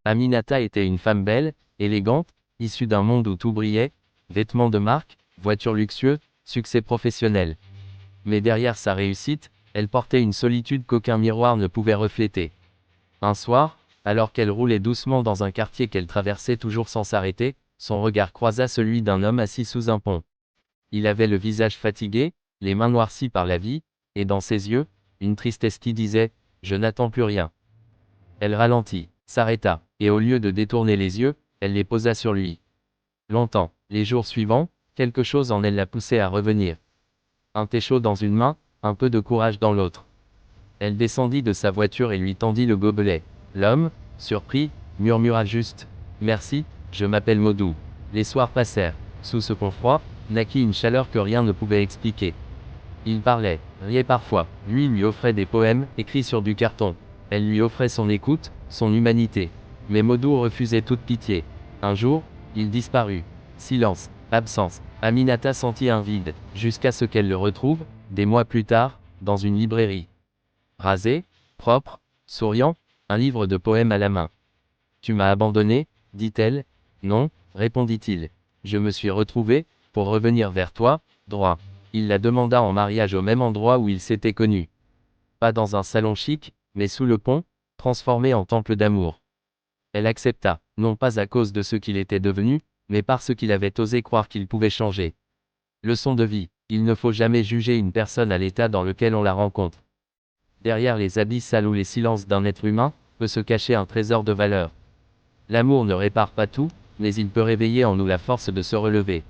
Aminata était une femme belle, élégante, issue d'un monde où tout brillait, vêtements de marque, voitures luxueuses, succès professionnel. Mais derrière sa réussite, elle portait une solitude qu'aucun miroir ne pouvait refléter. Un soir, alors qu'elle roulait doucement dans un quartier qu'elle traversait toujours sans s'arrêter, son regard croisa celui d'un homme assis sous un pont. Il avait le visage fatigué, les mains noircies par la vie, et dans ses yeux, une tristesse qui disait « Je n'attends plus rien ». Elle ralentit, s'arrêta, et au lieu de détourner les yeux, elle les posa sur lui. Longtemps, les jours suivants, quelque chose en elle la poussait à revenir. Un thé chaud dans une main, un peu de courage dans l'autre. Elle descendit de sa voiture et lui tendit le gobelet. L'homme, surpris, murmura juste « Merci, je m'appelle Modou ». Les soirs passèrent. Sous ce pont froid, naquit une chaleur que rien ne pouvait expliquer. Il parlait, riait parfois, lui offrait des poèmes, écrits sur du carton. Elle lui offrait son écoute, son humanité. Mais Modou refusait toute pitié. Un jour, il disparut. Silence, absence. Aminata sentit un vide, jusqu'à ce qu'elle le retrouve, des mois plus tard, dans une librairie. Rasé, propre, souriant, un livre de poèmes à la main. « Tu m'as abandonné » dit-elle. « Non » répondit-il. « Je me suis retrouvé, pour revenir vers toi, droit. » Il la demanda en mariage au même endroit où ils s'étaient connus. Pas dans un salon chic, mais sous le pont, transformé en temple d'amour. Elle accepta, non pas à cause de ce qu'il était devenu, mais parce qu'il avait osé croire qu'il pouvait changer. Leçon de vie, il ne faut jamais juger une personne à l'état dans lequel on la rencontre. Derrière les habits sales ou les silences d'un être humain, peut se cacher un trésor de valeur. L'amour ne répare pas tout, mais il peut réveiller en nous la force de se relever.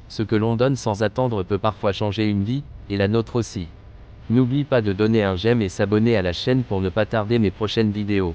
Ce que l'on donne sans attendre peut parfois changer une vie, et la nôtre aussi. N'oublie pas de donner un j'aime et s'abonner à la chaîne pour ne pas tarder mes prochaines vidéos.